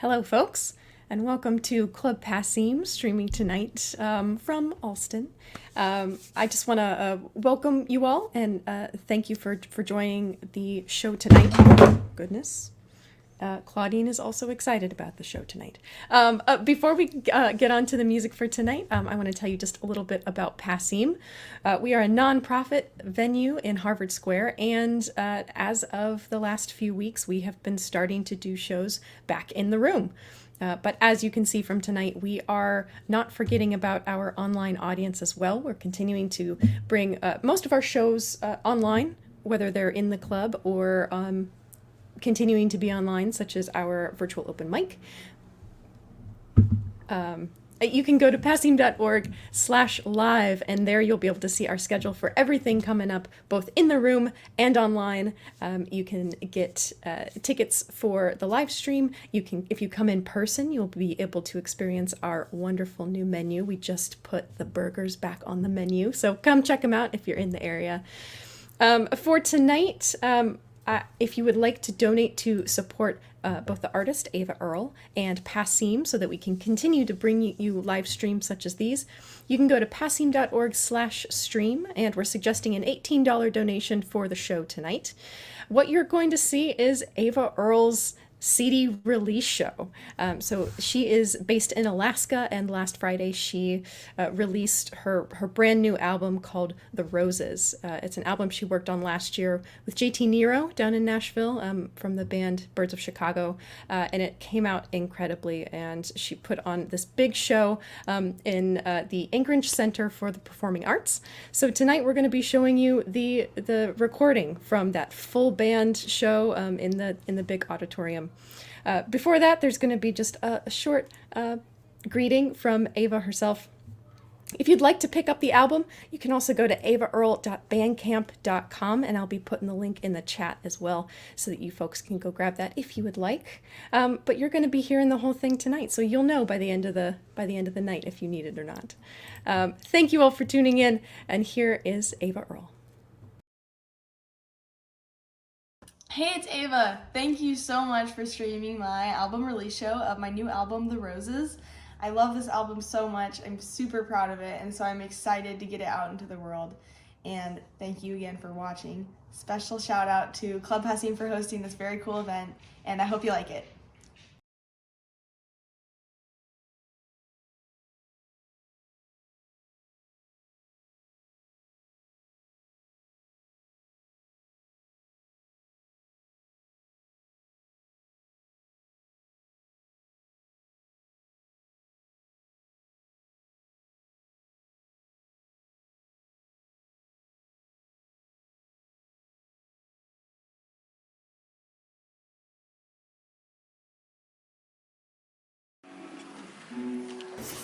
Hello, folks, and welcome to Club Passim, streaming tonight from Alston. I just want to welcome you all and thank you for joining the show tonight. Oh, goodness. Claudine is also excited about the show tonight. Before we get on to the music for tonight, I want to tell you just a little bit about Passim. We are a nonprofit venue in Harvard Square, and as of the last few weeks, we have been starting to do shows back in the room. But as you can see from tonight, we are not forgetting about our online audience as well. We're continuing to bring most of our shows online, whether they're in the club or continuing to be online, such as our virtual open mic. You can go to passim.org/live, and there you'll be able to see our schedule for everything coming up, both in the room and online. You can get tickets for the live stream. If you come in person, you'll be able to experience our wonderful new menu. We just put the burgers back on the menu, so come check them out if you're in the area. For tonight, if you would like to donate to support both the artist, Ava Earl, and Passim, so that we can continue to bring you live streams such as these, you can go to passim.org/stream, and we're suggesting an $18 donation for the show tonight. What you're going to see is Ava Earl's CD release show. So she is based in Alaska, and last Friday she released her brand new album called The Roses. It's an album she worked on last year with JT Nero down in Nashville from the band Birds of Chicago, and it came out incredibly, and she put on this big show in the Anchorage Center for the Performing Arts. So tonight we're going to be showing you the recording from that full band show in the big auditorium. Before that, there's going to be just a short greeting from Ava herself. If you'd like to pick up the album, you can also go to avaearl.bandcamp.com, and I'll be putting the link in the chat as well so that you folks can go grab that if you would like. But you're going to be hearing the whole thing tonight, so you'll know by the end of the night if you need it or not. Thank you all for tuning in, and here is Ava Earl. Hey, it's Ava. Thank you so much for streaming my album release show of my new album, The Roses. I love this album so much. I'm super proud of it, and so I'm excited to get it out into the world. And thank you again for watching. Special shout out to Club Passim for hosting this very cool event, and I hope you like it.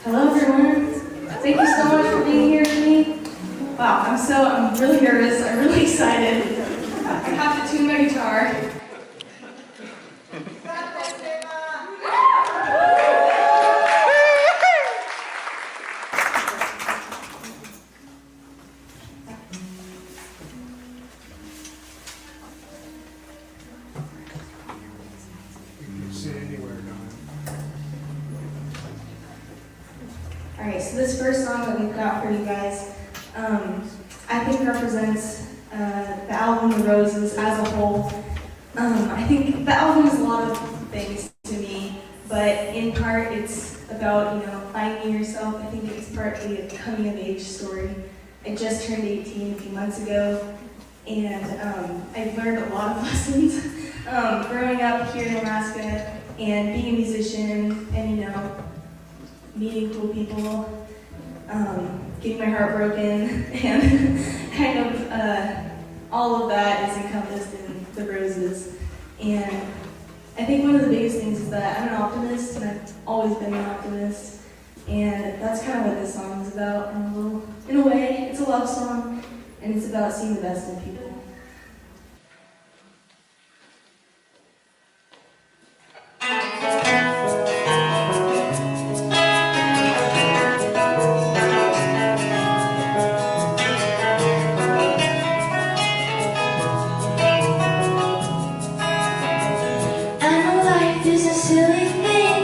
Hello everyone. Thank you so much for being here with me. Wow, I'm really nervous. I'm really excited. I have to tune my guitar. Alright, so this first song that we've got for you guys, I think represents the album The Roses as a whole. I think the album is a lot of things to me, but in part it's about, finding yourself. I think it's partly a coming of age story. I just turned 18 a few months ago, and I've learned a lot of lessons growing up here in Alaska and being a musician and, meeting cool people, getting my heart broken, and kind of all of that is encompassed in The Roses. And I think one of the biggest things is that I'm an optimist, and I've always been an optimist, and that's kind of what this song is about. In a way, it's a love song, and it's about seeing the best in people. I know life is a silly thing.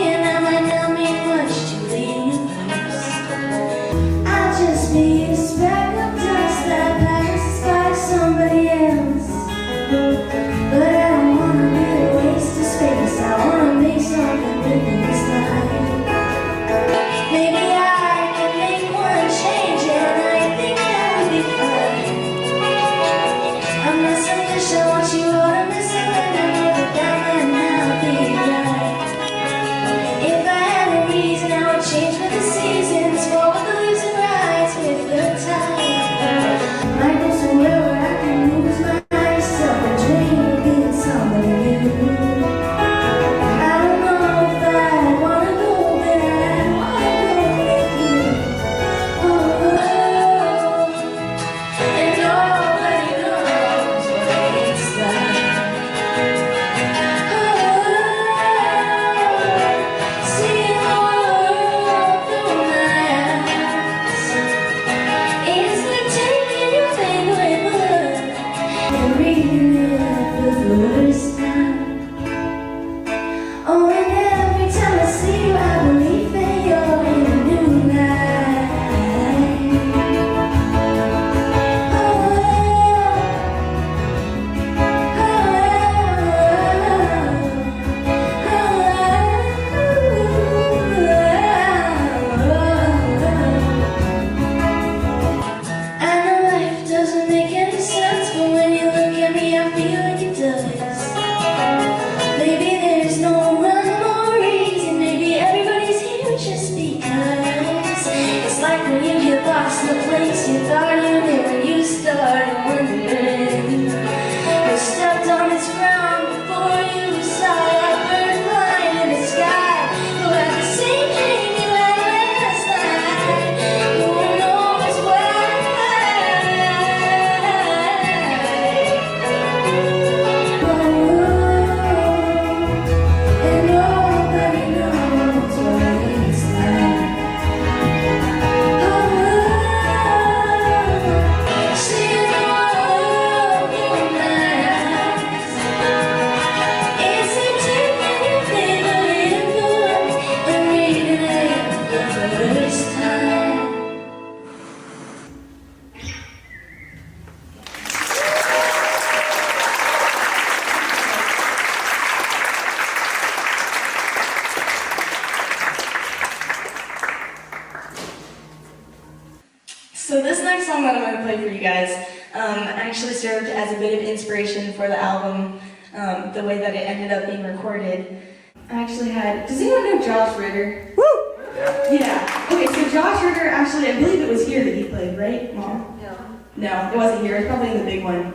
guys. Actually served as a bit of inspiration for the album, the way that it ended up being recorded. I actually had, does anyone know Josh Ritter? Woo! Yeah. Okay, so Josh Ritter, actually, I believe it was here that he played, right, Mom? No, it wasn't here. It's probably in the big one.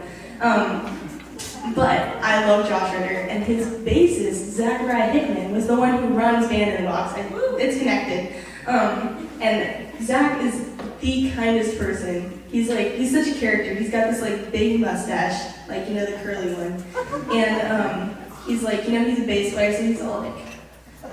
But I love Josh Ritter, and his bassist, Zachariah Hickman, was the one who runs Band in the Box. And it's connected. And Zach is the kindest person. He's such a character. He's got this like big mustache, like, you know, the curly one. And he's like, you know, he's a bass player, so he's all like,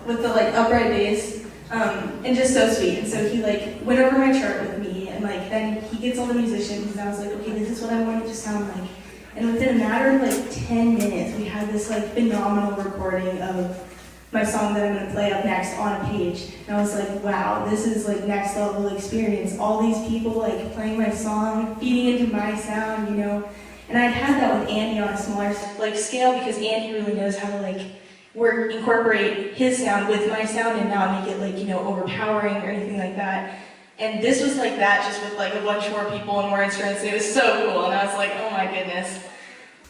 with the like upright bass, and just so sweet. And so he like went over my chart with me, and like then he gets all the musicians, and I was like, okay, this is what I want it to sound like. And within a matter of like 10 minutes, we had this like phenomenal recording of my song that I'm gonna play up next on a page. And I was like, wow, this is like next level experience. All these people like playing my song, feeding into my sound, you know. And I'd had that with Andy on a smaller like scale, because Andy really knows how to like incorporate his sound with my sound and not make it like, you know, overpowering or anything like that. And this was like that, just with like a bunch more people and more instruments, and it was so cool, and I was like, oh my goodness.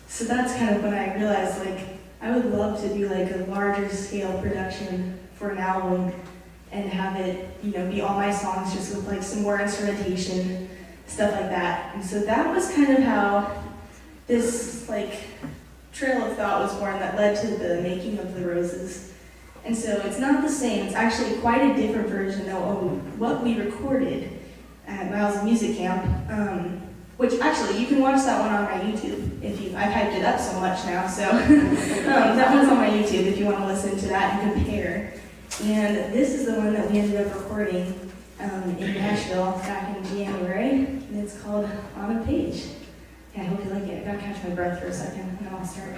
So that's kind of when I realized like, I would love to do like a larger scale production for an album and have it, you know, be all my songs just with like some more instrumentation, stuff like that. And so that was kind of how this like trail of thought was born that led to the making of The Roses. And so it's not the same, it's actually quite a different version of what we recorded at Miles Music Camp, which actually you can watch that one on my YouTube. I've hyped it up so much now, so that one's on my YouTube if you want to listen to that and compare. And this is the one that we ended up recording in Nashville back in January, and it's called On a Page. Yeah, I hope you like it. I gotta catch my breath for a second, and then I'll start.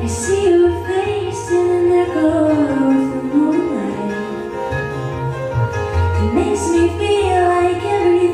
I see your face in an echo of the moonlight. It makes me feel like everything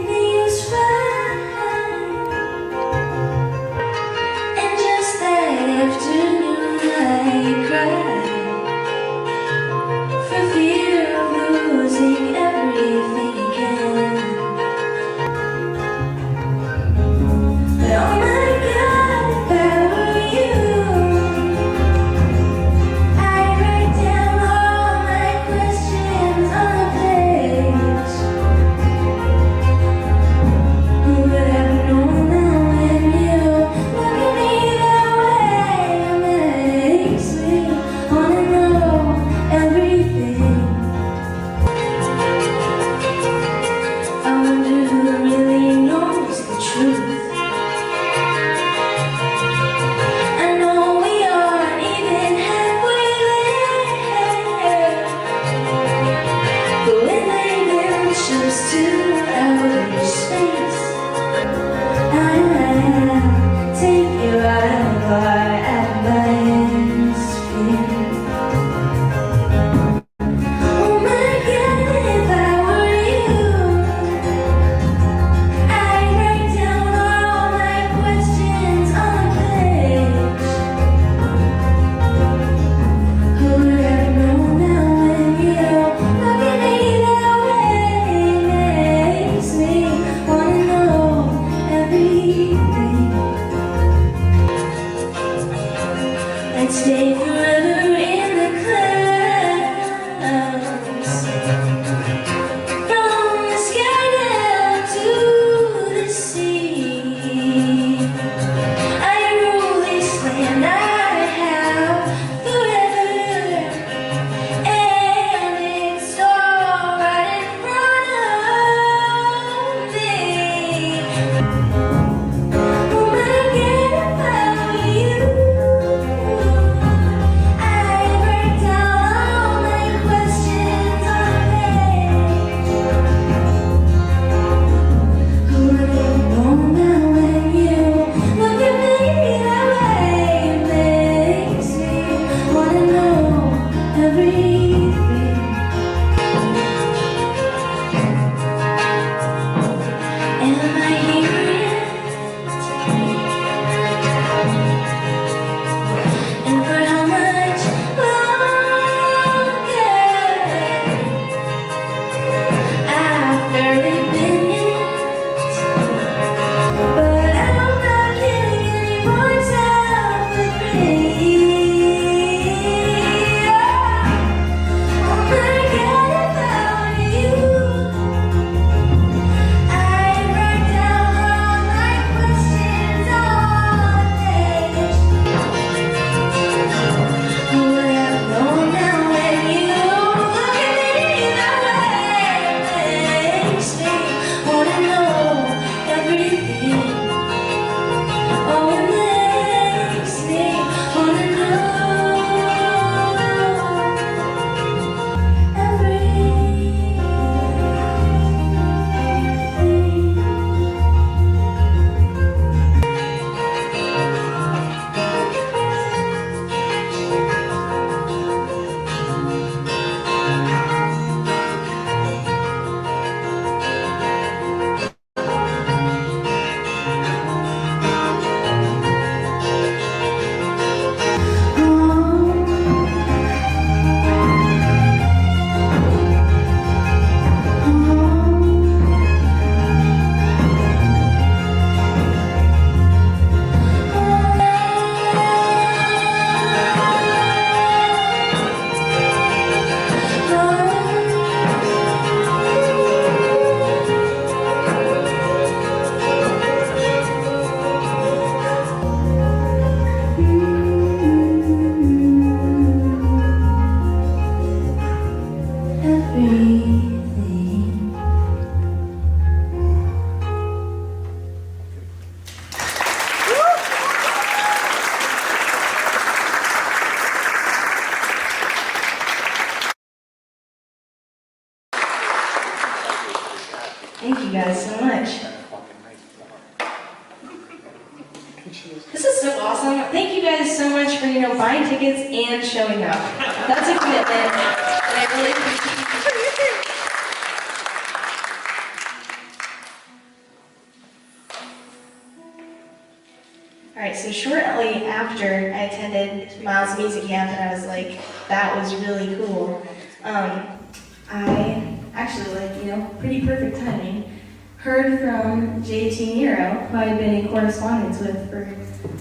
everything. Thank you guys so much. This is so awesome. Thank you guys so much for, buying tickets and showing up. That's a commitment, and I really appreciate it. All right, so shortly after I attended Miles Music Camp, and I was like, that was really cool. I actually, pretty perfect timing, heard from JT Nero, who I'd been in correspondence with for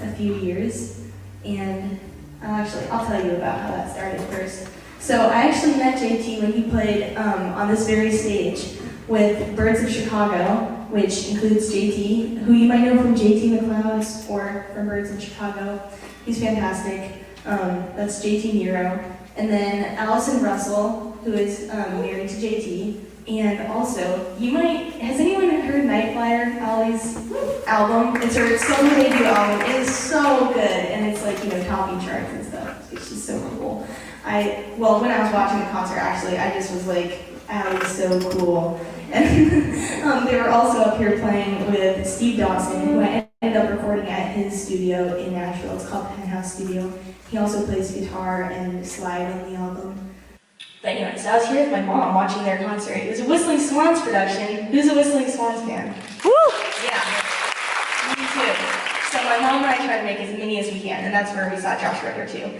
a few years, and I'll tell you about how that started first. So I actually met JT when he played on this very stage with Birds of Chicago, which includes JT, who you might know from JT McCloud's or from Birds of Chicago. He's fantastic. That's JT Nero. And then Allison Russell, who is married to JT. And also, has anyone heard Night Flyer, Allie's album? It's her solo debut album. It is so good, and it's like, topping charts and stuff. It's just so cool. When I was watching the concert, actually, I just was like, Allie is so cool. And they were also up here playing with Steve Dawson, who I ended up recording at his studio in Nashville. It's called Penthouse Studio. He also plays guitar and slide on the album. But anyway, so I was here with my mom watching their concert. It was a Whistling Swans production. Who's a Whistling Swans fan? Woo! Yeah, me too. So my mom and I try to make as many as we can, and that's where we saw Josh Ritter too.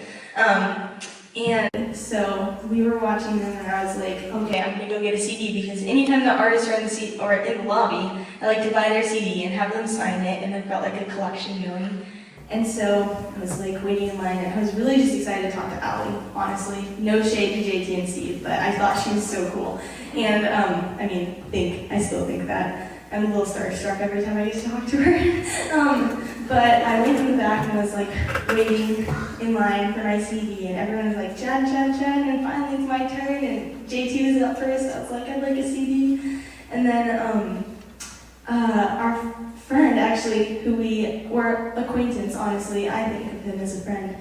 And so we were watching them, and I was like, okay, I'm gonna go get a CD, because anytime the artists are in the lobby, I like to buy their CD and have them sign it, and I've got like a collection going. And so I was like waiting in line, and I was really just excited to talk to Allie, honestly. No shade to JT and Steve, but I thought she was so cool. And I still think that. I'm a little starstruck every time I used to talk to her. But I went in the back and was like waiting in line for my CD, and everyone was like, Chad, and finally it's my turn, and JT was up first. I was like, I'd like a CD. And then our friend, actually, who we were acquaintance, honestly, I think of him as a friend.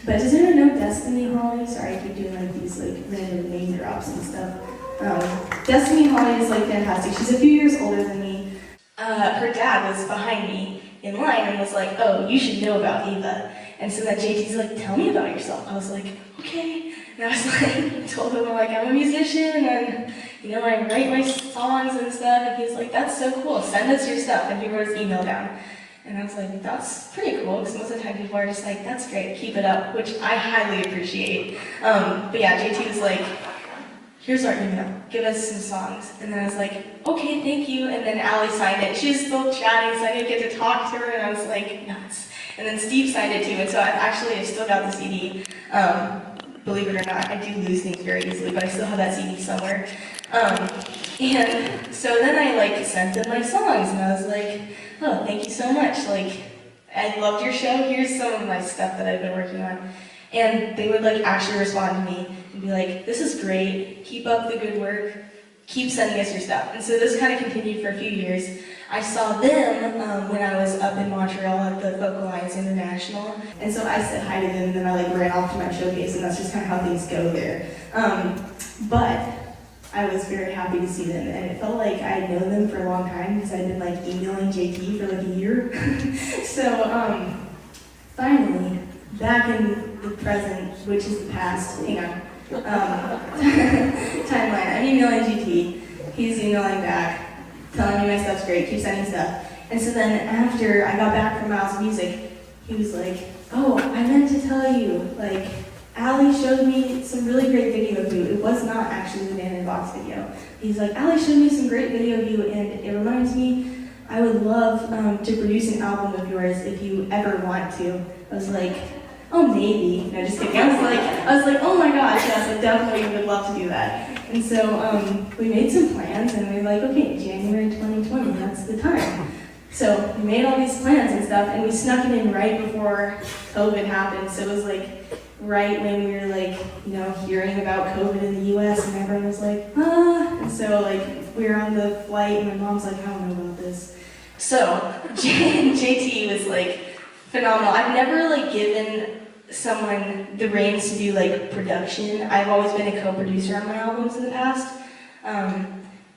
But does anyone know Destiny Holly? Sorry, I keep doing like these like random name drops and stuff. Destiny Holly is like fantastic. She's a few years older than me. Her dad was behind me in line and was like, oh, you should know about Ava. And so then JT's like, tell me about yourself. I was like, okay. And I was like, told him like, I'm a musician, and I write my songs and stuff. And he was like, that's so cool, send us your stuff. And he wrote his email down. And I was like, that's pretty cool, because most of the time people are just like, that's great, keep it up, which I highly appreciate. But yeah, JT was like, here's our email, give us some songs. And then I was like, okay, thank you. And then Allie signed it. She was still chatting, so I didn't get to talk to her, and I was like, nuts. And then Steve signed it too, and so I still got the CD. Believe it or not, I do lose things very easily, but I still have that CD somewhere. And so then I sent them my songs, and I was like, oh, thank you so much. I loved your show. Here's some of my stuff that I've been working on. And they would actually respond to me and be like, this is great. Keep up the good work. Keep sending us your stuff. And so this kind of continued for a few years. I saw them when I was up in Montreal at the Folk Alliance International. And so I said hi to them, and then I ran off to my showcase, and that's just kind of how things go there. But I was very happy to see them, and it felt like I had known them for a long time, because I'd been emailing JT for a year. So finally, back in the present, which is the past, hang on, timeline, I'm emailing JT, he's emailing back, telling me my stuff's great, keep sending stuff. And so then after I got back from Miles Music, he was like, oh, I meant to tell you, Allie showed me some really great video of you. It was not actually the Man in Box video. He's like, Allie showed me some great video of you, and it reminds me, I would love to produce an album of yours if you ever want to. I was like, oh, maybe. No, just kidding. I was like, oh my gosh, yes, I definitely would love to do that. And so we made some plans, and we were like, okay, January 2020, that's the time. So we made all these plans and stuff, and we snuck it in right before COVID happened. So it was right when we were like, you know, hearing about COVID in the US and everyone was like, ah. And so like we were on the flight and my mom's like, I don't know about this. So JT was like phenomenal. I've never like given someone the reins to do like production. I've always been a co-producer on my albums in the past.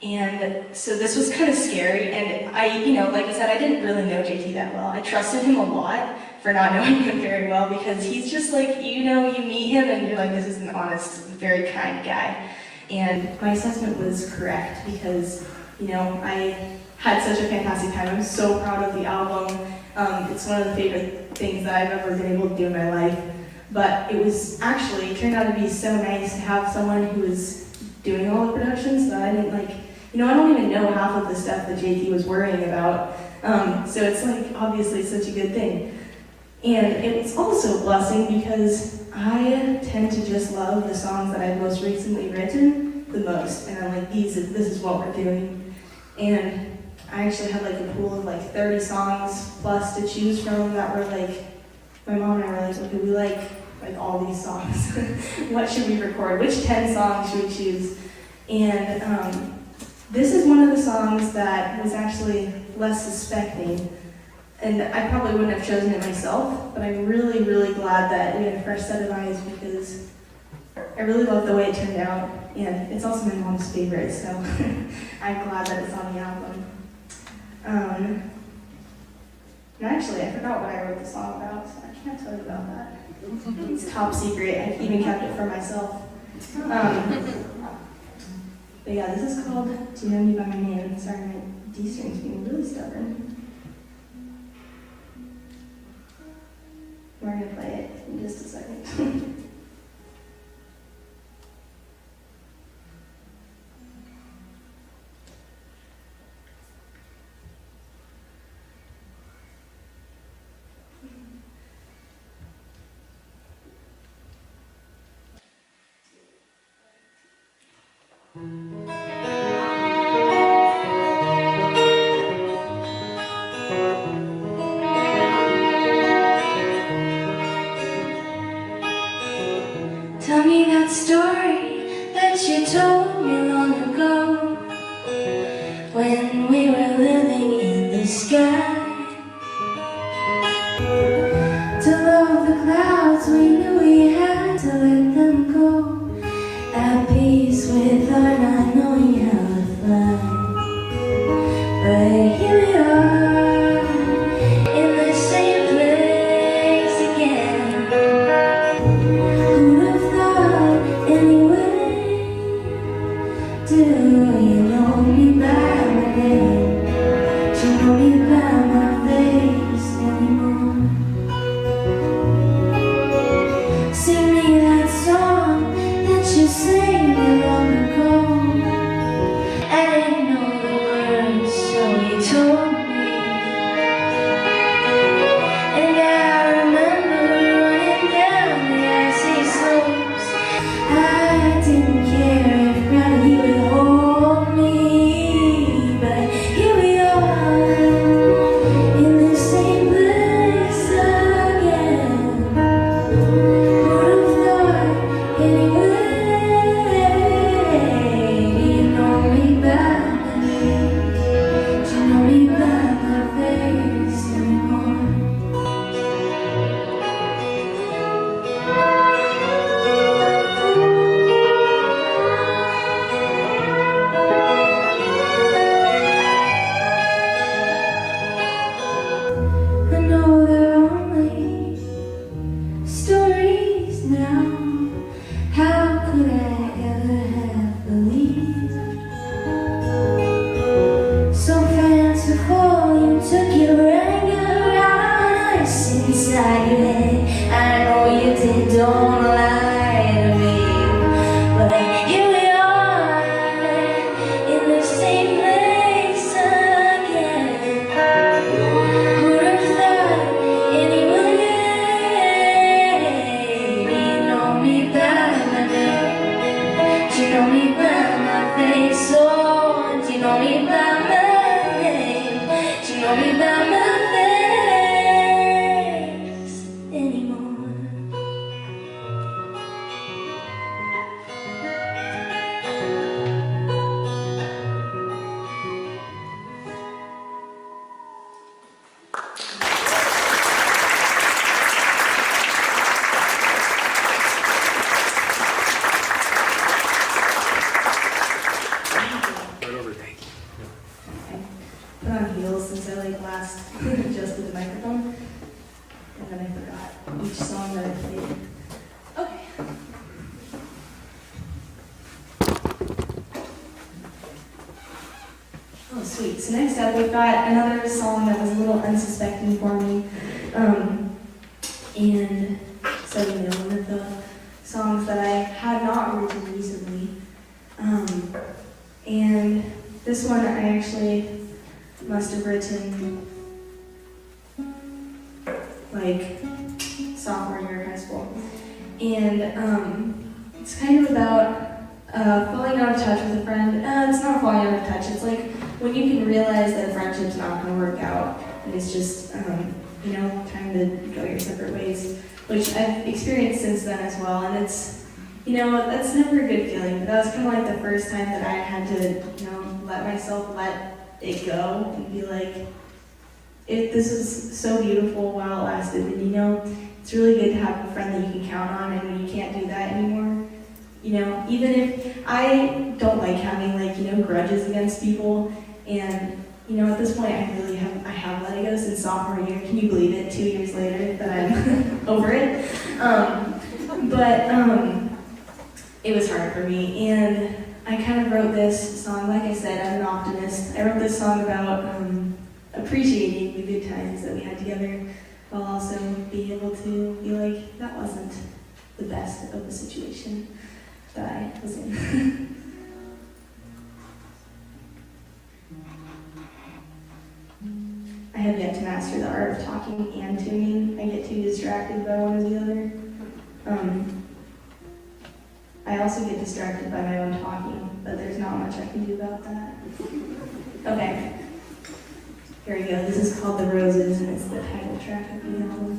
And so this was kind of scary, and I, you know, like I said, I didn't really know JT that well. I trusted him a lot for not knowing him very well because he's just like, you know, you meet him and you're like, this is an honest, very kind guy. And my assessment was correct because, you know, I had such a fantastic time. I'm so proud of the album. It's one of the favorite things that I've ever been able to do in my life. But it turned out to be so nice to have someone who was doing all the productions that I didn't like, you know, I don't even know half of the stuff that JT was worrying about. So it's like, obviously such a good thing. And it's also a blessing because I tend to just love the songs that I've most recently written the most. And I'm like, this is what we're doing. And I actually had like a pool of like 30 songs plus to choose from that were like, my mom and I were like, okay, we like all these songs. What should we record? Which 10 songs should we choose? And this is one of the songs that was actually less suspecting. And I probably wouldn't have chosen it myself, but I'm really, really glad that we had a fresh set of eyes because I really love the way it turned out. And it's also my mom's favorite, so I'm glad that it's on the album. And actually, I forgot what I wrote the song about, so I can't tell you about that. It's top secret. I even kept it for myself. But yeah, this is called Do You Know Me By My Name. Sorry, my D string's being really stubborn. We're gonna play it in just a second. Tell me that story that you told me long ago, when we were living in the sky. To love the clouds, we knew we had to let them go, at peace with our not knowing how to fly. But here we are, in the same place again. Who'd have thought anyway? Do you know me by my name? Do you know me by my face anymore? Sing me that song that you sang me long ago. I didn't know the words, so you told me. And I remember running down the icy slopes. I didn't care if gravity would hold me, but here Oh, sweet. So next up, we've got another song that was a little unsuspecting for me. And so, one of the songs that I had not written recently. And this one I actually must have written like sophomore year of high school. And it's kind of about falling out of touch with a friend. It's not falling out of touch. It's like when you can realize that a friendship's not going to work out, and it's just, time to go your separate ways, which I've experienced since then as well. And it's, that's never a good feeling. But that was kind of like the first time that I had to, let myself let it go and be like, this was so beautiful while it lasted. And, it's really good to have a friend that you can count on, and when you can't do that anymore, even if I don't like having grudges against people, and at this point I have let it go since sophomore year. Can you believe it? 2 years later that I'm over it. But it was hard for me, and I kind of wrote this song. Like I said, I'm an optimist. I wrote this song about appreciating the good times that we had together, while also being able to be like, that wasn't the best of the situation that I was in. I have yet to master the art of talking and tuning. I get too distracted by one or the other. I also get distracted by my own talking, but there's not much I can do about that. Okay, here we go. This is called The Roses, and it's the title track of the album.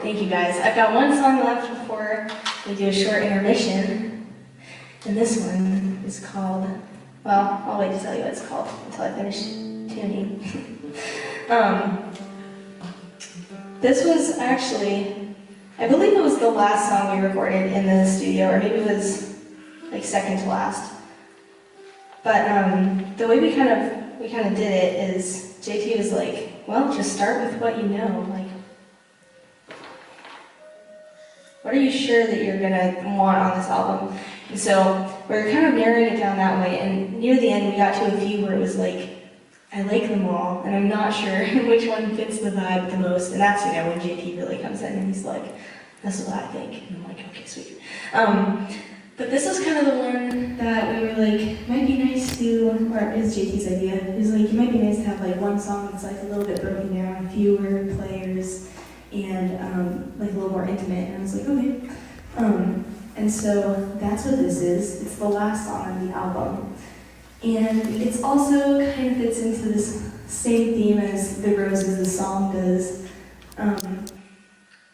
Thank you guys. I've got one song left before we do a short intermission. And this one is called, well, I'll wait to tell you what it's called until I finish tuning. This was actually, I believe it was the last song we recorded in the studio, or maybe it was like second to last. But the way we kind of did it is JT was like, well, just start with what you know. Like, what are you sure that you're gonna want on this album? And so we're kind of narrowing it down that way. And near the end, we got to a few where it was like, I like them all, and I'm not sure which one fits the vibe the most. And that's, you know, when JT really comes in and he's like, this is what I think. And I'm like, okay, sweet. But this was kind of the one that we were like, might be nice to, or it was JT's idea. It was like, it might be nice to have like one song that's like a little bit broken down, fewer players, and like a little more intimate. And I was like, okay. And so that's what this is. It's the last song on the album. And it's also kind of fits into this same theme as The Roses, the song does.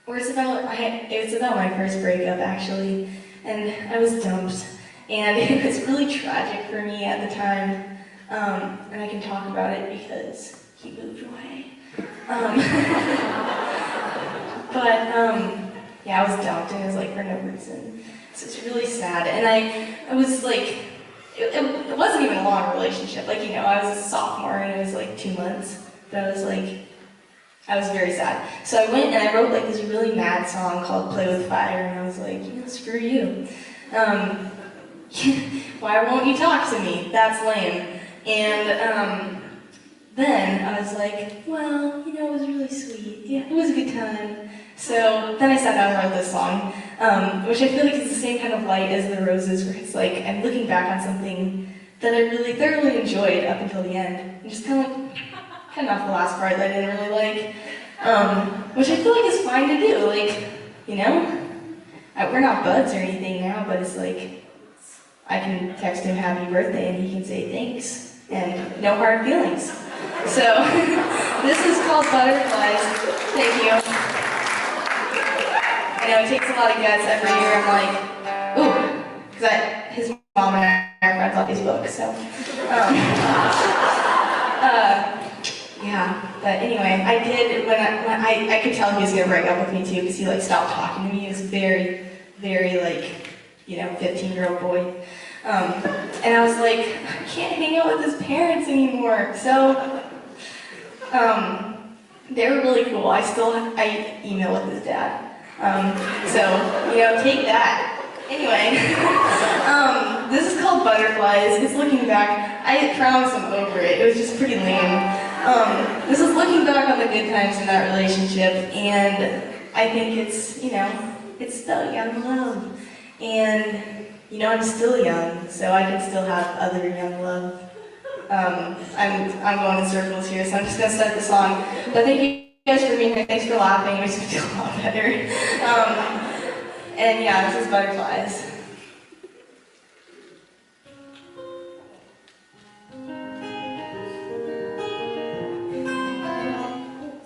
Where it's about my first breakup, actually. And I was dumped. And it was really tragic for me at the time. And I can talk about it because he moved away. Yeah, I was dumped, and it was like for no reason. So it's really sad. And I was like, it wasn't even a long relationship. Like, you know, I was a sophomore and it was like 2 months. But I was very sad. So I went and I wrote like this really mad song called Play With Fire, and I was like, you know, screw you. Why won't you talk to me? That's lame. And then I was like, well, you know, it was really sweet. Yeah, it was a good time. So then I sat down and wrote this song, which I feel like is the same kind of light as The Roses, where it's like I'm looking back on something that I really thoroughly enjoyed up until the end, and just kind of off the last part that I didn't really like, which I feel like is fine to do. Like, you know, we're not buds or anything now, but it's like I can text him happy birthday and he can say thanks, and no hard feelings. So this is called Butterflies. Thank you. I know it takes a lot of guts every year. I'm like, ooh, because his mom and I are friends on Facebook, so. Yeah, but anyway, I did, when I could tell he was gonna break up with me too, because he like stopped talking to me. He was very, very like, you know, 15-year-old boy. And I was like, I can't hang out with his parents anymore. So, they were really cool. I email with his dad. So, you know, take that. Anyway, this is called Butterflies. It's looking back. I promise I'm over it. It was just pretty lame. This is looking back on the good times in that relationship, and I think it's, you know, it's still young love. And, you know, I'm still young, so I can still have other young love. I'm going in circles here, so I'm just going to start the song. But thank you guys for being here. Thanks for laughing. It makes me feel a lot better. And yeah, this is Butterflies.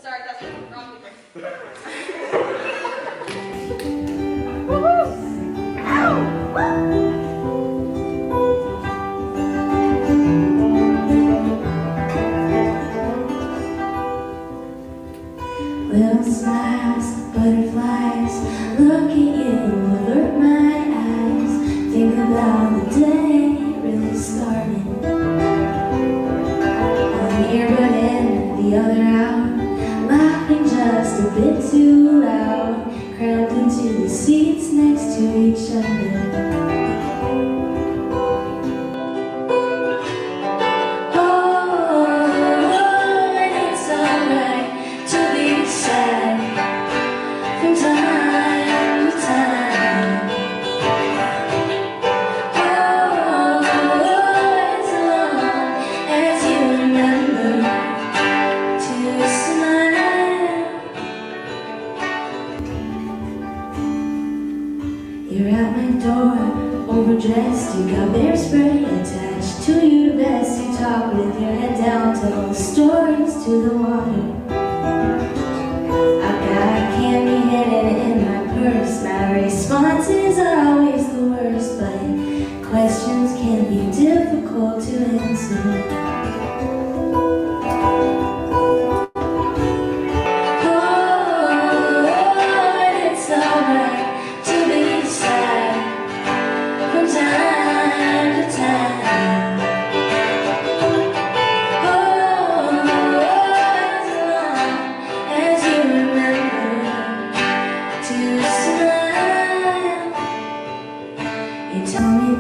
Sorry, that's wrong paper. Little smiles, butterflies, look at you, alert my eyes. Think about the day it really started. One earbud in, the other out, laughing just a bit too loud, crammed into the seats next to each other. You're at my door, overdressed, you got bear spray attached to your vest. You talk with your head down, tell stories to the water. I've got candy hidden My responses are always the worst, but questions can be difficult to answer.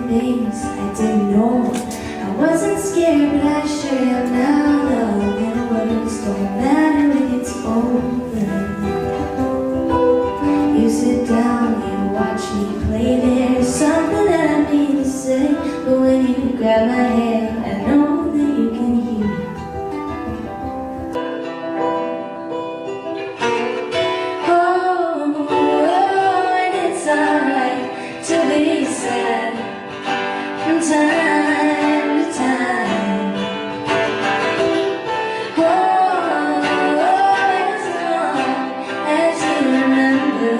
Things I didn't know. I wasn't scared, but I sure am now. Love and words don't matter when it's over. You sit down, you watch me play. There's something that I need to say, but when you grab my hand, I know that you can hear me. Oh, and it's alright to be sad from time to time. Oh, as long as you remember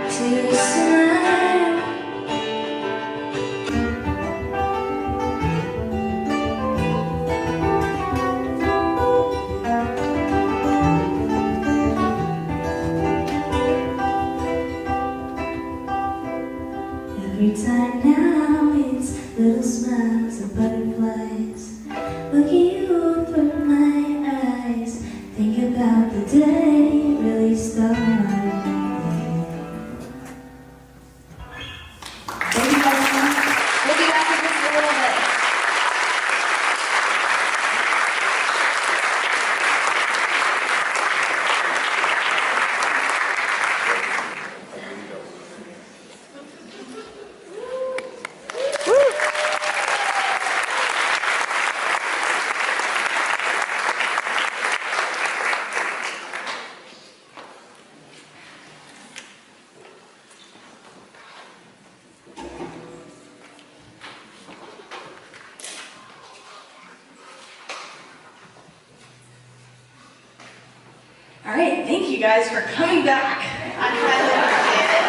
to smile. Every time now it's little smiles and butterflies. Look at you through my eyes. Think about the day it really started. Thank you guys so much. We'll be back in just a little bit. All right, thank you guys for coming back. I highly appreciate it.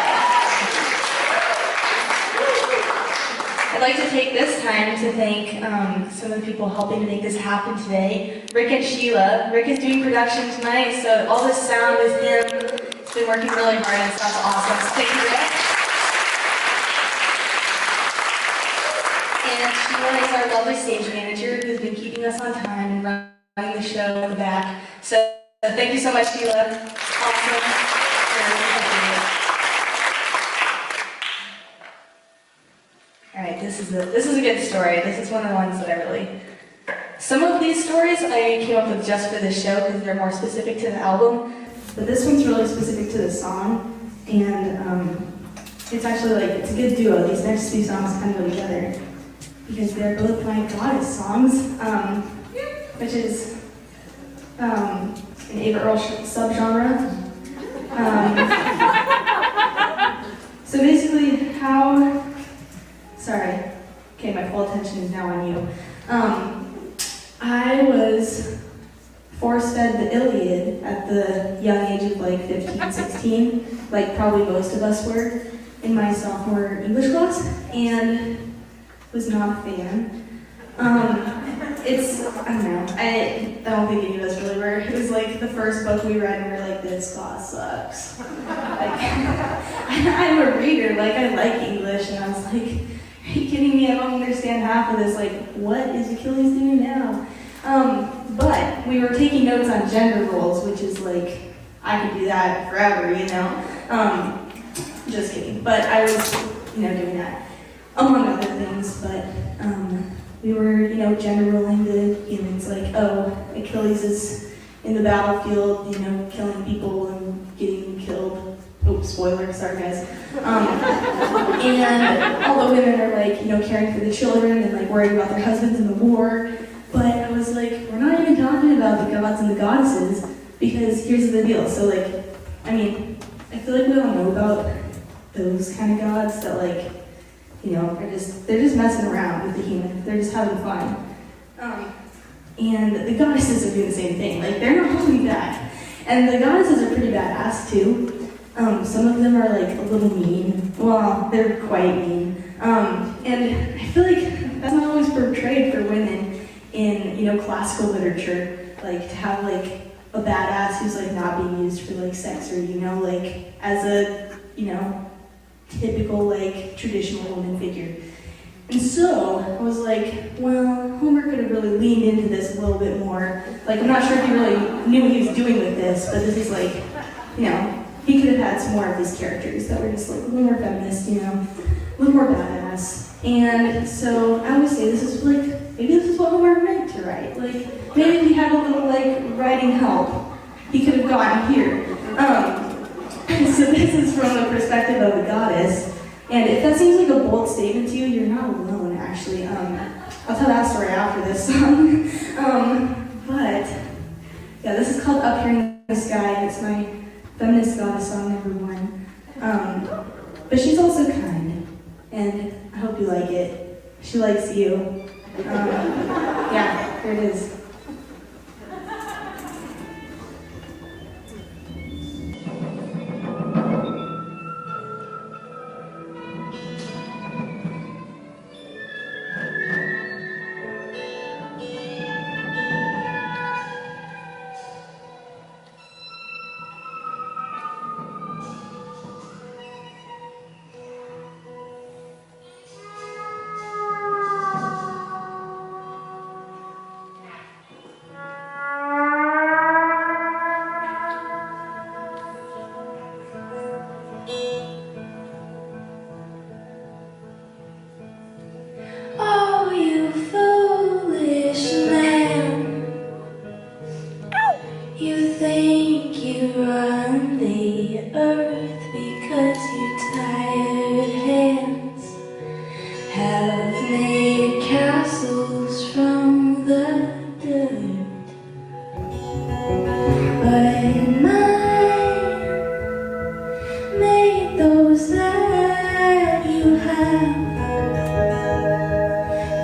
I'd like to take this time to thank some of the people helping to make this happen today. Rick and Sheila. Rick is doing production tonight, so all this sound is him. He's been working really hard and sounds awesome. So thank you, Rick. And Sheila is our lovely stage manager who's been keeping us on time and running the show in the back. So thank you so much, Sheila. Awesome. All right, this is a good story. This is one of the ones that I really. Some of these stories I came up with just for this show because they're more specific to the album. But this one's really specific to the song, and it's actually like it's a good duo. These next two songs kind of go together because they're both my goddess songs, which is an Ava Earl subgenre. So basically okay, my full attention is now on you. I was force-fed the Iliad at the young age of like 15, 16, like probably most of us were, in my sophomore English class, and was not a fan. I don't think any of us really were. It was like the first book we read and we were like, this class sucks. Like, I'm a reader, like I like English, and I was like, are you kidding me? I don't understand half of this, like what is Achilles doing now? But we were taking notes on gender roles, which is like, I could do that forever, you know? Just kidding, but I was, doing that, among other things, but we were, gender rolling the humans, like, oh, Achilles is in the battlefield, killing people and getting killed. Oops, spoiler, sorry guys. And all the women are like, caring for the children and like worrying about their husbands in the war. But I was like, we're not even talking about the gods and the goddesses, because here's the deal. So like, I feel like we all know about those kind of gods that like, they're just messing around with the human. They're just having fun. And the goddesses are doing the same thing. Like, they're not holding back. And the goddesses are pretty badass too. Some of them are like a little mean. Well, they're quite mean. And I feel like that's not always portrayed for women in, classical literature. Like to have like a badass who's like not being used for like sex or, like as a, typical like traditional woman figure. And so I was like, well, Homer could have really leaned into this a little bit more. Like, I'm not sure if he really knew what he was doing with this, but this is like, he could have had some more of these characters that were just like a little more feminist, a little more badass. And so I always say this is like, maybe this is what Homer meant to write. Like, maybe if he had a little like writing help, he could have gotten here. So this is from the perspective of a goddess. And if that seems like a bold statement to you, you're not alone, actually. I'll tell that story after this song. But, yeah, this is called Up Here in the Sky, and it's my feminist goddess song #1. But she's also kind, and I hope you like it. She likes you. Yeah, here it is. Oh, you foolish man. You think you run the earth because your tired hands have made castles from the dirt. But mine made those that you have.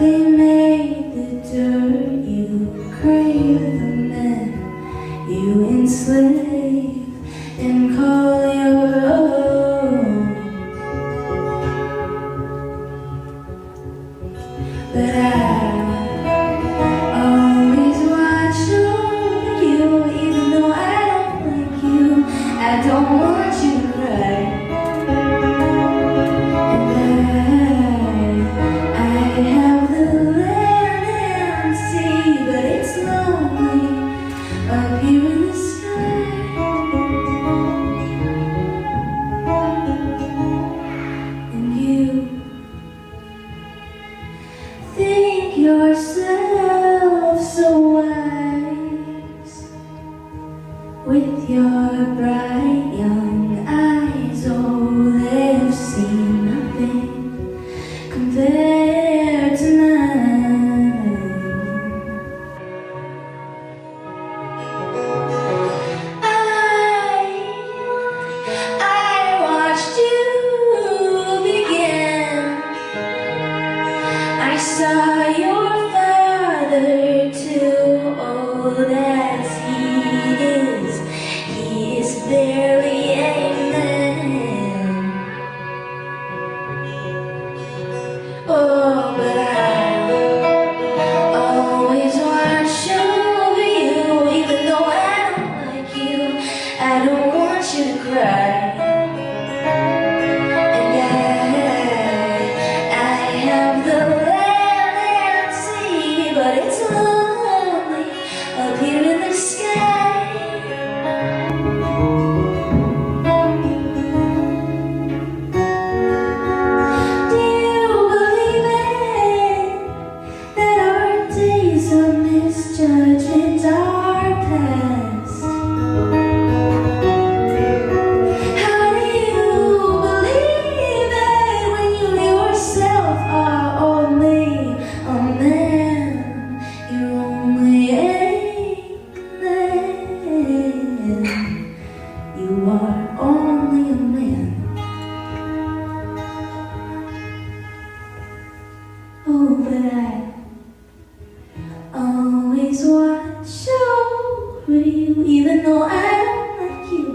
They made the dirt you crave, the men you enslave and call your own. But I always watch over you, even though I don't like you. I don't want you to cry. I have the land and sea, but it's lonely up here in the sky. And you think yourself so wise with your bright young eyes. Oh, they've seen nothing compared to mine. I watched you begin. I saw your father, too old as he is barely a man. Oh, but I always watch over you, even though I don't like you. I don't want you to cry. And I have the land and sea, but it's lonely up here in the sky. Do you believe it? That our days of misjudgment are past? How do you believe it when you yourself are only a man? You're only a man. You are only a man. Oh, but I always watch over you, even though I don't like you.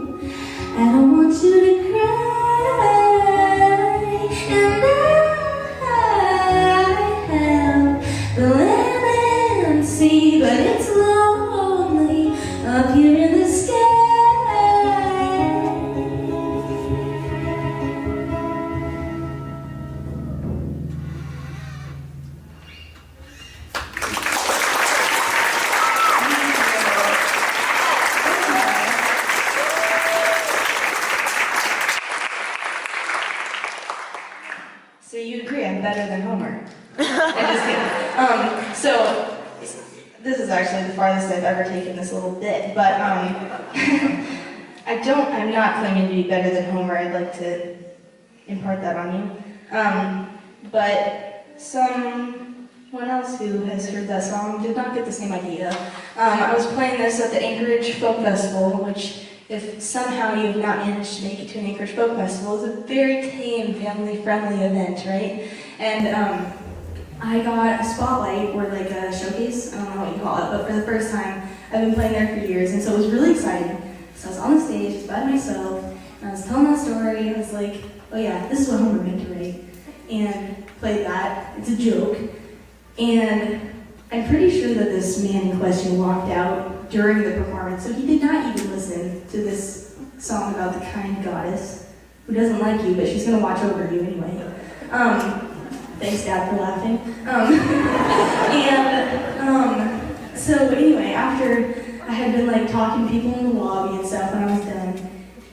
I don't want you to better than Homer. I'm just kidding. So this is actually the farthest I've ever taken this little bit, but I'm not claiming to be better than Homer. I'd like to impart that on you. But someone else who has heard that song did not get the same idea. I was playing this at the Anchorage Folk Festival, which, if somehow you have not managed to make it to an Anchorage Folk Festival, is a very tame, family-friendly event, right? And I got a spotlight, or like a showcase, I don't know what you call it, but for the first time, I've been playing there for years, and so it was really exciting. So I was on the stage, just by myself, and I was telling my story. I was like, oh yeah, this is what Homer meant to write, and played that. It's a joke. And I'm pretty sure that this man in question walked out during the performance, so he did not even listen to this song about the kind goddess who doesn't like you, but she's gonna watch over you anyway. Thanks, Dad, for laughing. So anyway, after I had been like talking to people in the lobby and stuff when I was done,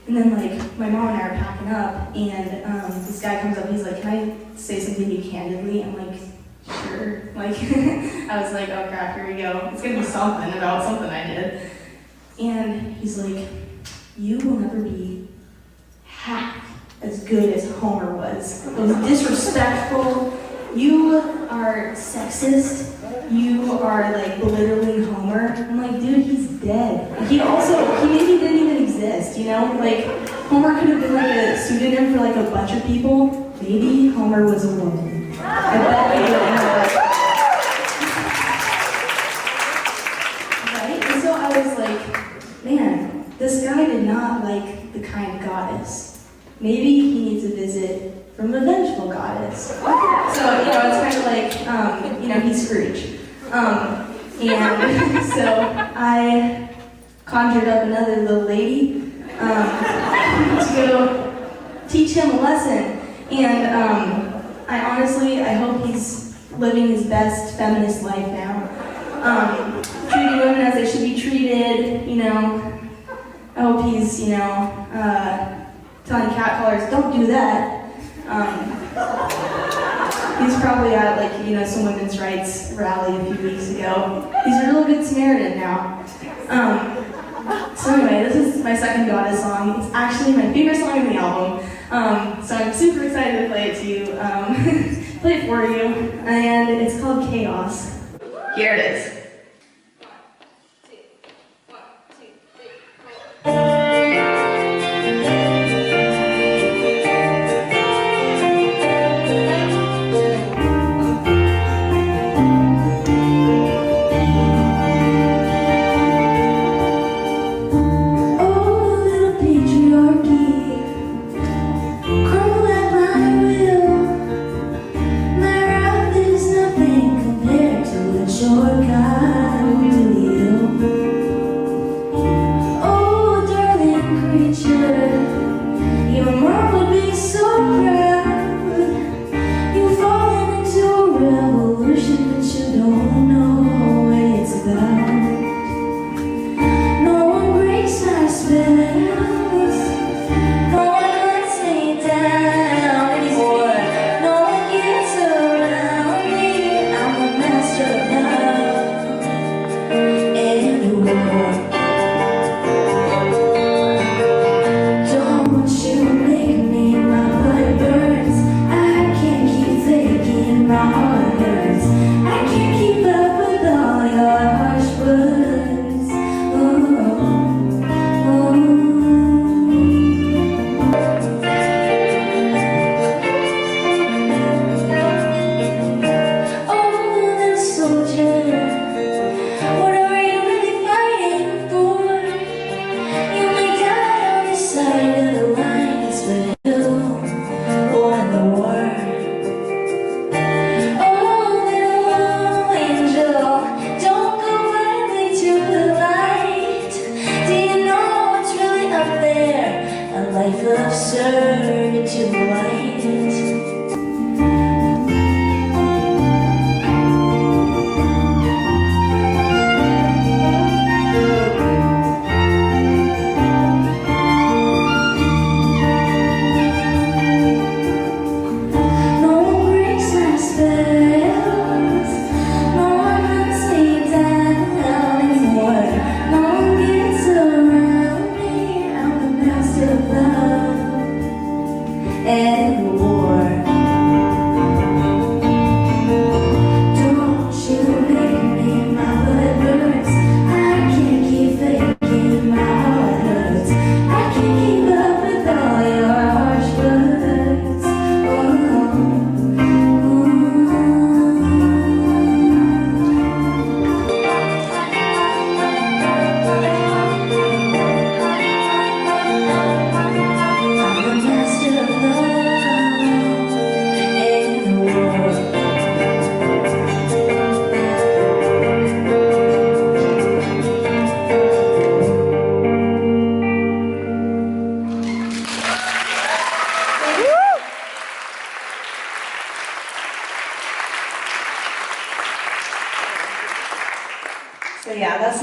and then like my mom and I are packing up, and this guy comes up, he's like, "Can I say something to you candidly?" I'm like, "Sure." Like, I was like, "Oh crap, here we go. It's gonna be something about something I did." And he's like, "You will never be half as good as Homer was. It was disrespectful. You are sexist. You are like belittling Homer." I'm like, dude, he's dead. He maybe didn't even exist, you know? Like, Homer could have been like a pseudonym for like a bunch of people. Maybe Homer was a woman. I bet he didn't know that. Right? And so I was like, man, this guy did not like the kind goddess. Maybe he needs a visit from a vengeful goddess. So, you know, it's kind of like, you know, he's Scrooge. And so I conjured up another little lady to go teach him a lesson. And I hope he's living his best feminist life now. Treating women as they should be treated, you know. I hope he's, you know, telling catcallers, don't do that. He's probably at like, you know, some women's rights rally a few weeks ago. He's a real good Samaritan now. So anyway, this is my second goddess song. It's actually my favorite song in the album. So I'm super excited to play it to you, play it for you, and it's called Chaos. Here it is.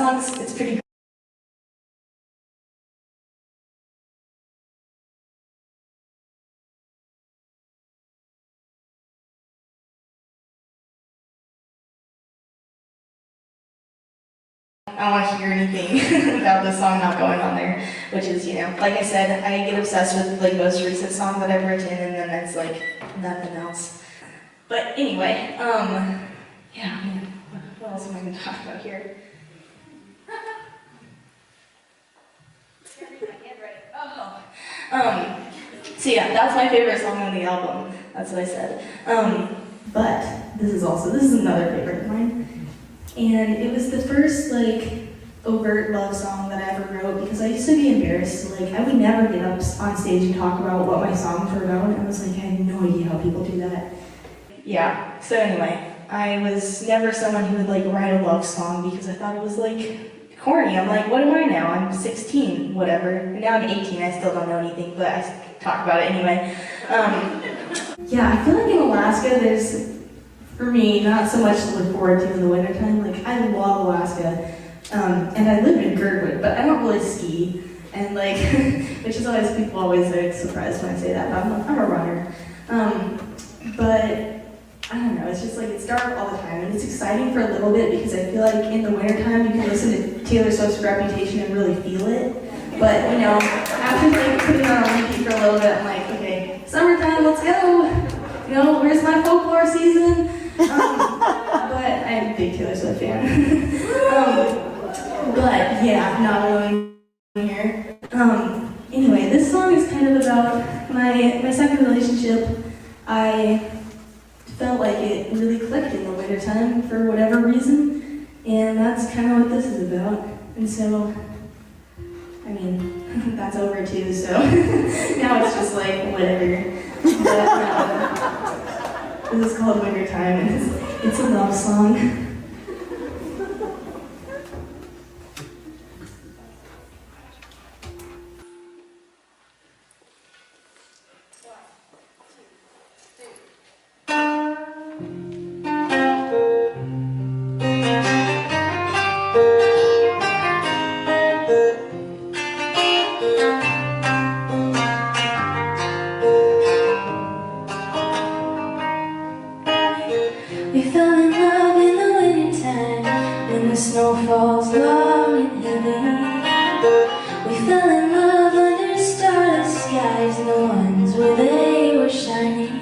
songs. It's pretty I don't want to hear anything about this song not going on there, which is, you know, like I said, I get obsessed with like most recent song that I've written, and then it's like nothing else. But anyway, yeah, man, what else am I going to talk about here? So yeah, that's my favorite song on the album. That's what I said. But this is another favorite of mine. And it was the first like overt love song that I ever wrote because I used to be embarrassed. Like I would never get up on stage and talk about what my songs were about. And I was like, I had no idea how people do that. Yeah. So anyway, I was never someone who would like write a love song because I thought it was like corny. I'm like, what am I now? I'm 16, whatever. And now I'm 18. I still don't know anything, but I talk about it anyway. Yeah, I feel like in Alaska, there's, for me, not so much to look forward to in the wintertime. Like, I love Alaska, and I live in Girdwood, but I don't really ski. And like, which is always, people always are surprised when I say that, but I'm a runner. But I don't know, it's just like, it's dark all the time, and it's exciting for a little bit because I feel like in the wintertime you can listen to Taylor Swift's Reputation and really feel it. But, you know, after like putting on a repeat for a little bit, I'm like, okay, summertime, let's go. You know, where's my folklore season? But I'm a big Taylor Swift fan. But yeah, not really here. Anyway, this song is kind of about my second relationship. I felt like it really clicked in the wintertime for whatever reason, and that's kind of what this is about. And so, I mean, that's over too, so now it's just like whatever. But this is called Wintertime, and it's a love song. We fell in love in the wintertime when the snow falls long and heavy. We fell in love under starless skies, the ones where they were shining.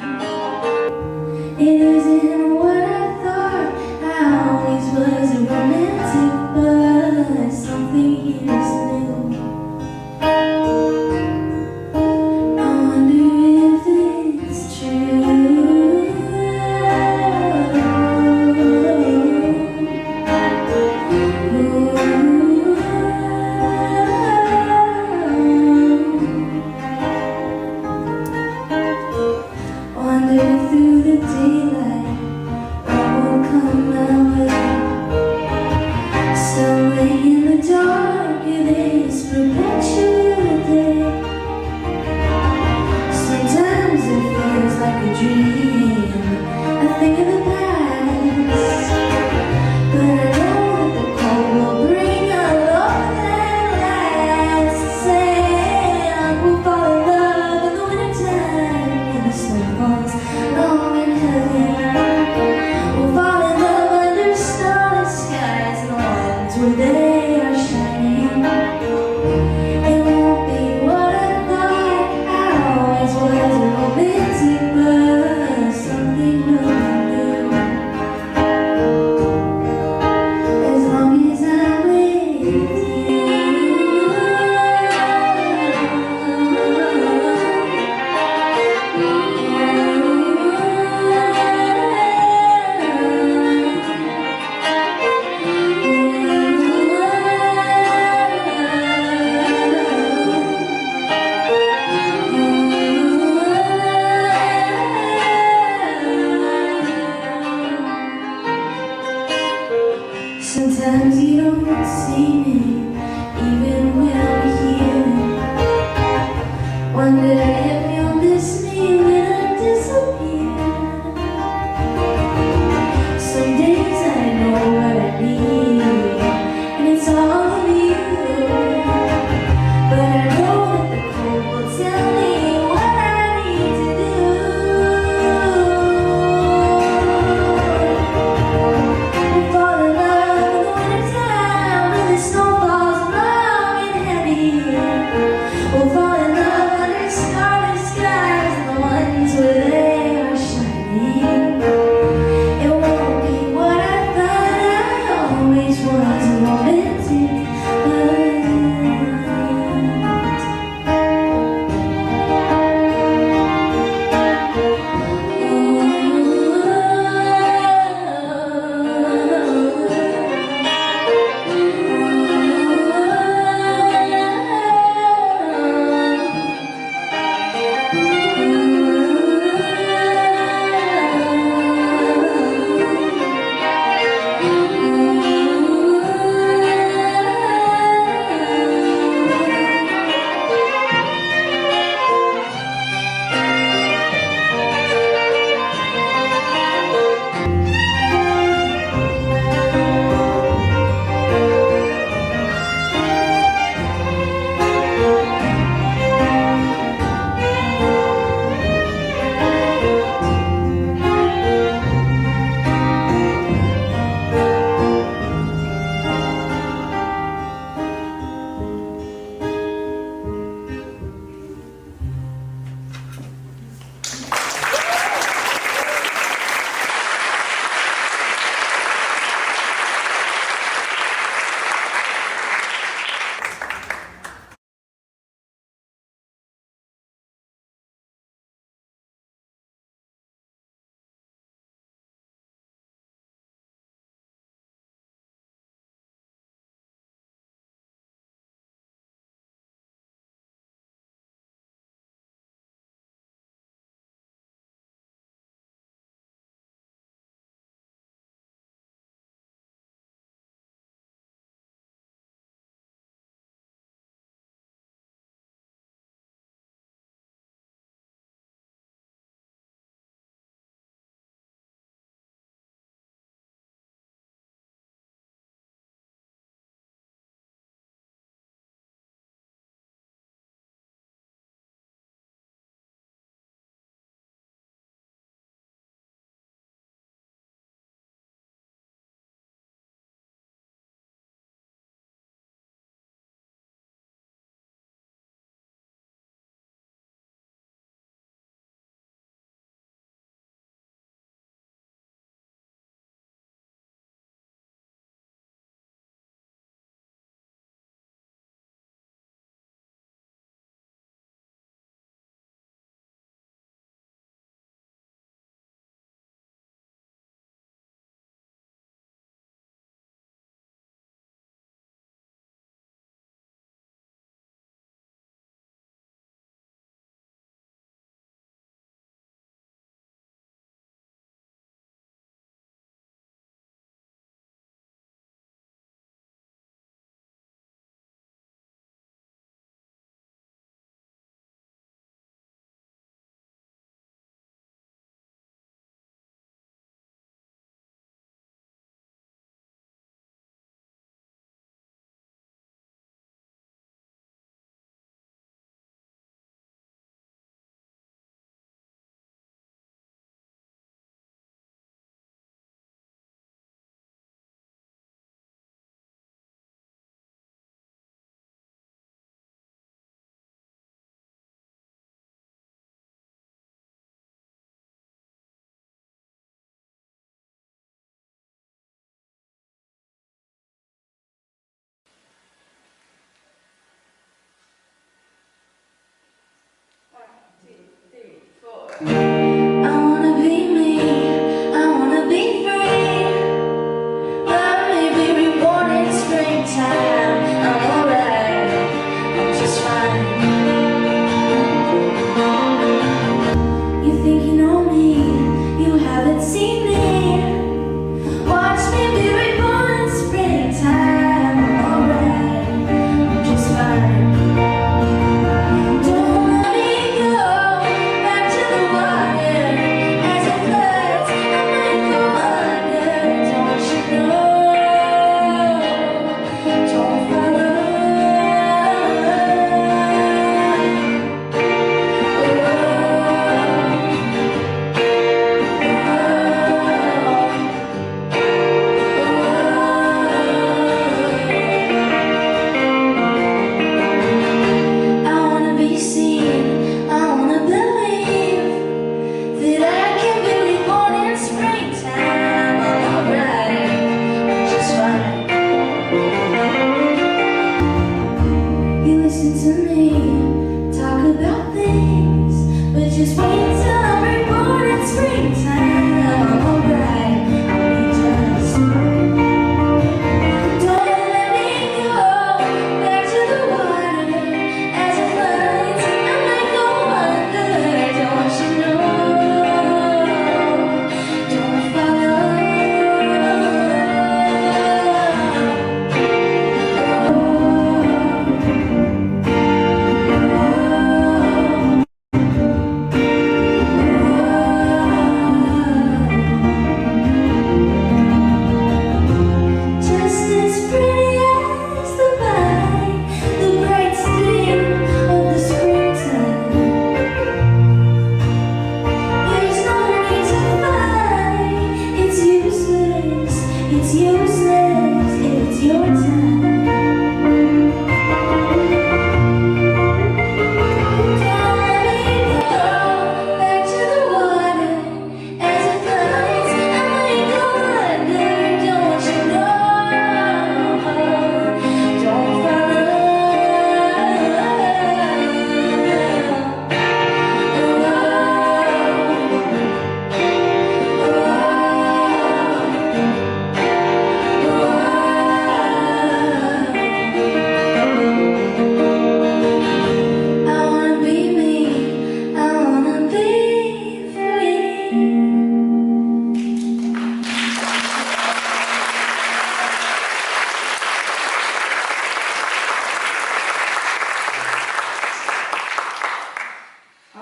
It isn't what I thought, I always was a romantic, but something here is new. I wonder if it's true. Wander through the daylight, what will come my way? Somewhere in the dark, it is perpetual day. Sometimes it feels like a dream, I think of the past, but I know that the cold will bring a love that lasts. And we'll fall in love in the wintertime when the snow falls long and heavy. We'll fall in love under starless skies, the ones where they are shining. It won't be what I thought, I always was a romantic, but something really new. As long as I'm with Sometimes you don't see me, even when we're here. Wonder if you'll miss me when I disappear. Some days I know what I need, and it's all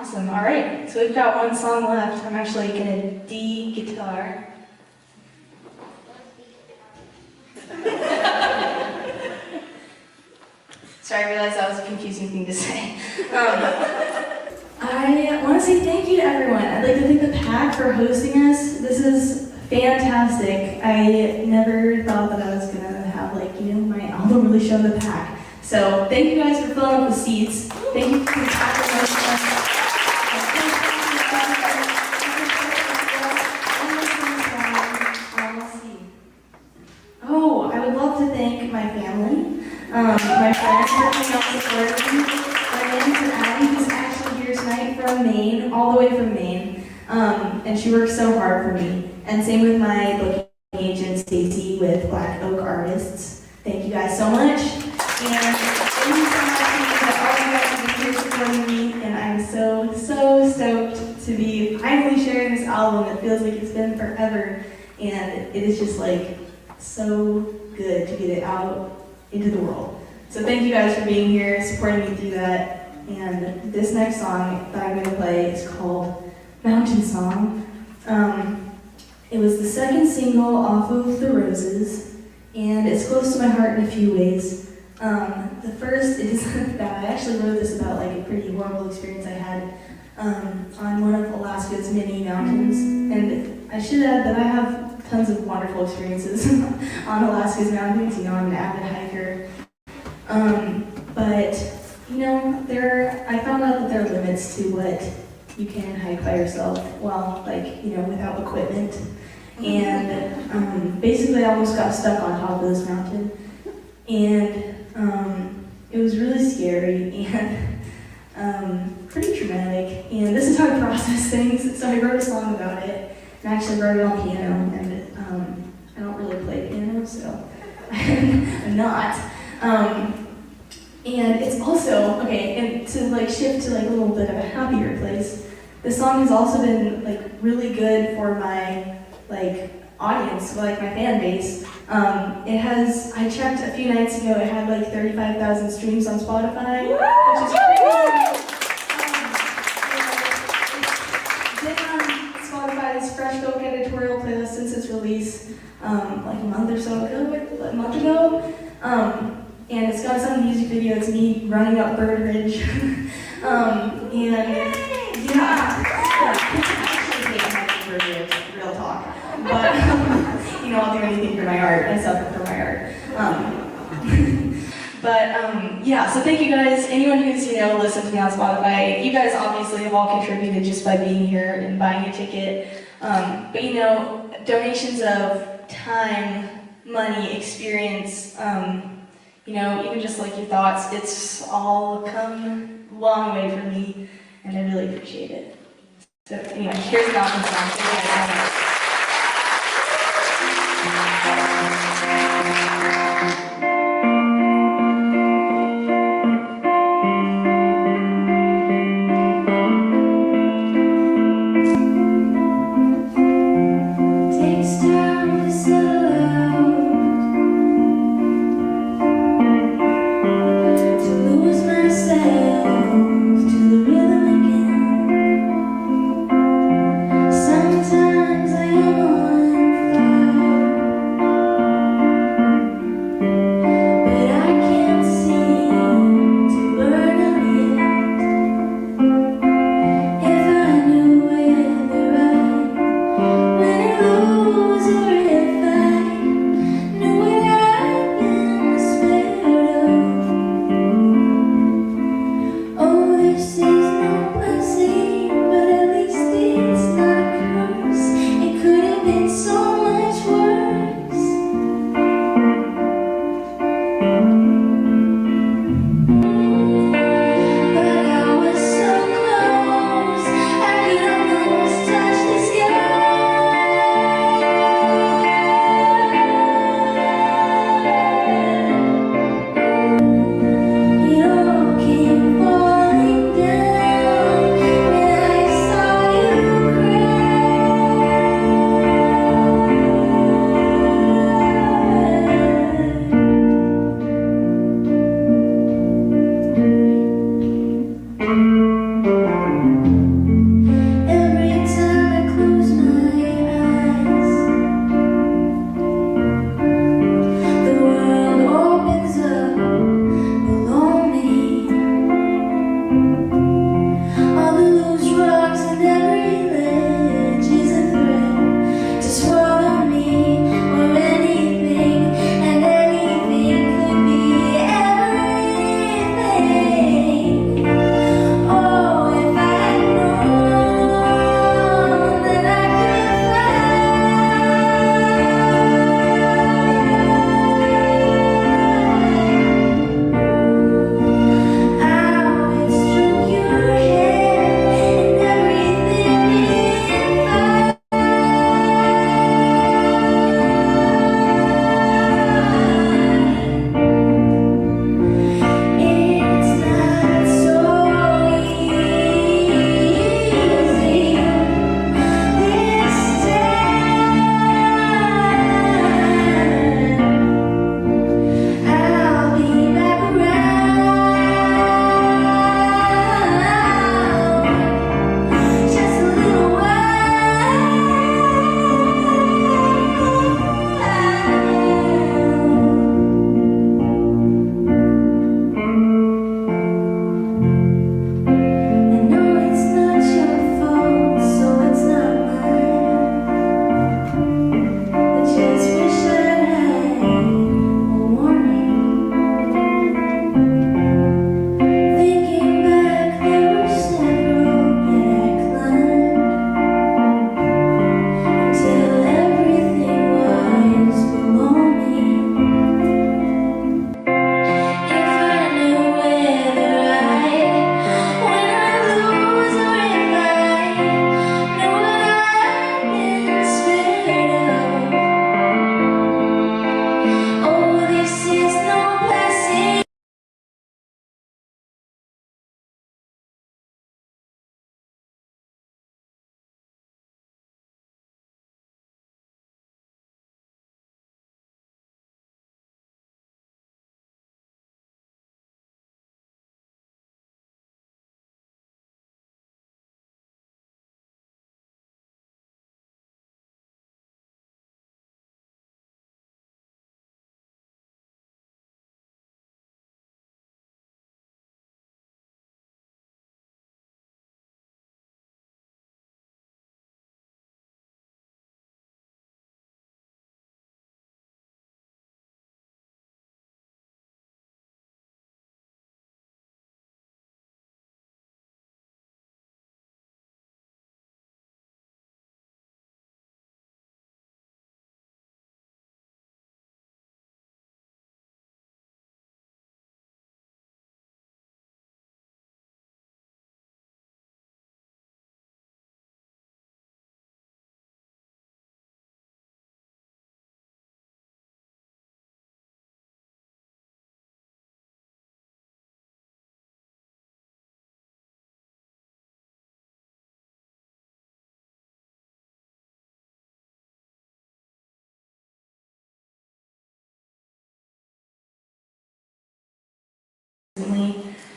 Awesome. All right. So we've got one song left. I'm actually gonna de-guitar. Sorry, I realized that was a confusing thing to say. I want to say thank you to everyone. I'd like to thank the PAC for hosting us. This is fantastic. I never thought that I was going to have, my album really show the PAC. So thank you guys for filling up the seats. Thank you for the PAC for hosting us. Oh, I would love to thank my family. My friends for coming out to support me. My name is Abby, who's actually here tonight from Maine, all the way from Maine. And she works so hard for me. And same with my booking agent, Stacy, with Black Oak Artists. Thank you guys so much. And thank you so much to all of you guys for being here supporting me. And I'm so stoked to be finally sharing this album. It feels like it's been forever. And it is just so good to get it out into the world. So thank you guys for being here, supporting me through that. And this next song that I'm going to play is called Mountain Song. It was the second single off of The Roses, and it's close to my heart in a few ways. The first is that I actually wrote this about a pretty horrible experience I had on one of Alaska's many mountains. And I should add that I have tons of wonderful experiences on Alaska's mountains. I'm an avid hiker. But, I found out that there are limits to what you can hike by yourself, without equipment. And basically I almost got stuck on top of this mountain. And it was really scary and pretty traumatic. And this is how I process things. So I wrote a song about it. I actually wrote it on piano, and I don't really play piano, so I'm not. And it's also, and to shift to a little bit of a happier place, this song has also been really good for my audience, my fan base. I checked a few nights ago, it had 35,000 streams on Spotify, which is crazy. Spotify's Fresh Folk editorial playlist since its release a month ago. And it's got some music video. It's me running up Bird Ridge. I actually hate hiking Bird Ridge, real talk. But I'll do anything for my art. I suffer for my art. So thank you guys. Anyone who's, listened to me on Spotify, you guys obviously have all contributed just by being here and buying a ticket. But donations of time, money, experience, even just your thoughts, it's all come a long way for me, and I really appreciate it. So anyway, here's Mountain Song. Thank you guys so much. Sometimes I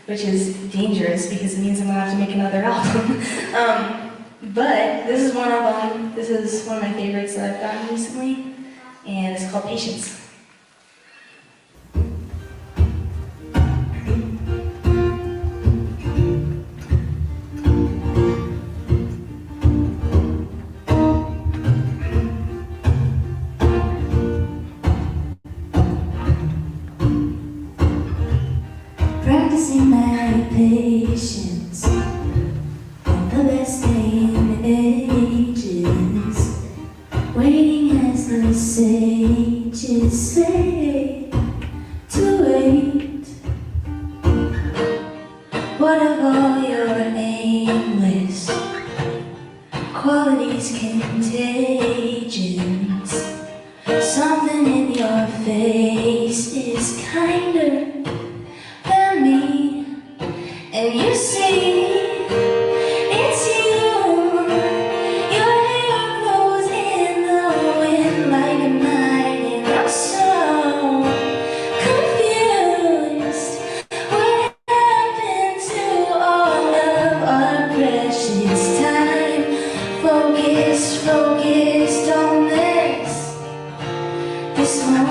which is dangerous because it means I'm gonna have to make another album. But this is one of them. This is one of my favorites that I've gotten recently, and it's called Patience. Practicing my patience on the best day in ages, waiting as the sages say to wait. What of all your aimless qualities contagions? Something in your face is kinder than me, and you see, it's you. Your hair blows in the wind like a night, and I'm so confused. What happened to all of our precious time? Focus, focus, don't miss this moment.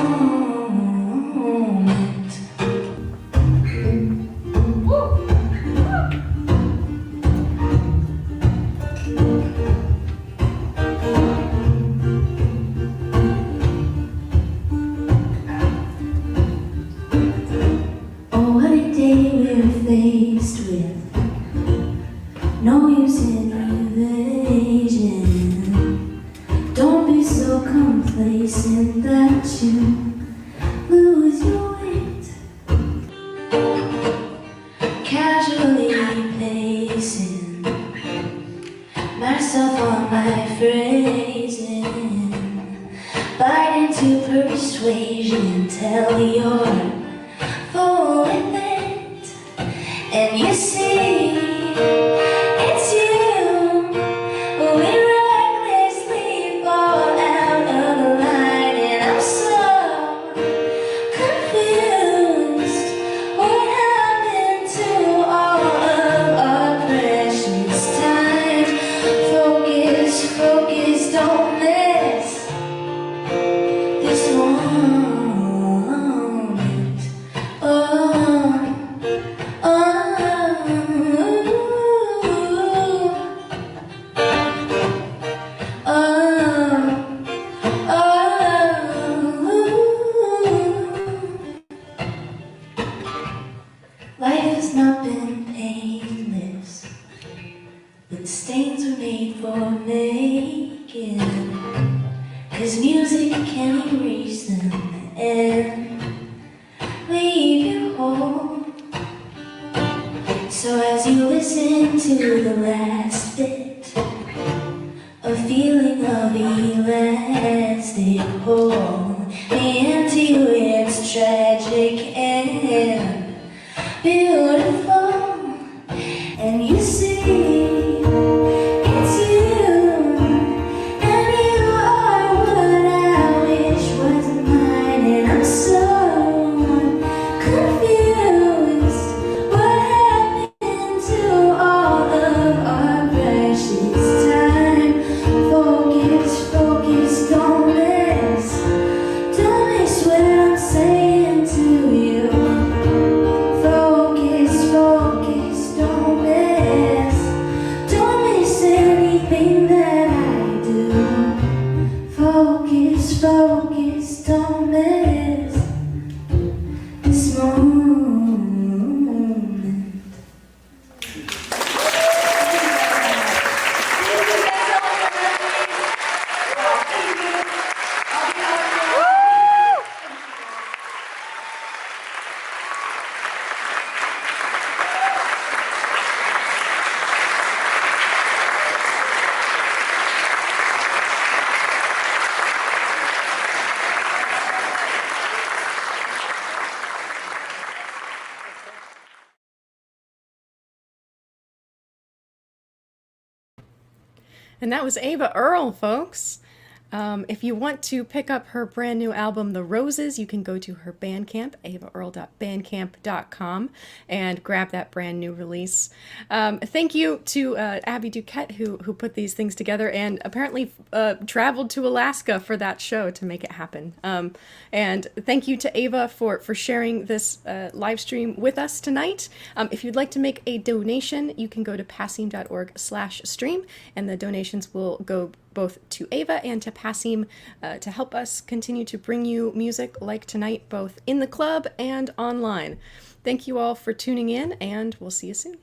Oh, what a day we're faced with. No use in evasion. Don't be so complacent that you lose your wit. Casually pacing myself on my phrasing, bite into persuasion, tell you're full with it, and you see, it's you. We recklessly fall out of the line, and I'm so confused. What happened to all of our precious time? Focus, focus, don't miss this moment. Life has not been painless, but stains were made for making, 'cause music can erase them and leave you whole. So as you listen to the last bit, a feeling of elastic hold me into you. It's tragic and beautiful, and you see, it's you, and you are what I wish was mine, and I'm so confused. What happened to all of our precious time? Focus, focus, don't miss what I'm saying to you. Focus, focus, don't miss anything that I do. Focus, focus, don't miss this moment. And that was Ava Earl, folks. If you want to pick up her brand new album, The Roses, you can go to her Bandcamp, avaearl.bandcamp.com, and grab that brand new release. Thank you to Abby Duquette, who put these things together and apparently traveled to Alaska for that show to make it happen. And thank you to Ava for sharing this live stream with us tonight. If you'd like to make a donation, you can go to passim.org/stream, and the donations will go both to Ava and to Passim to help us continue to bring you music like tonight, both in the club and online. Thank you all for tuning in, and we'll see you soon.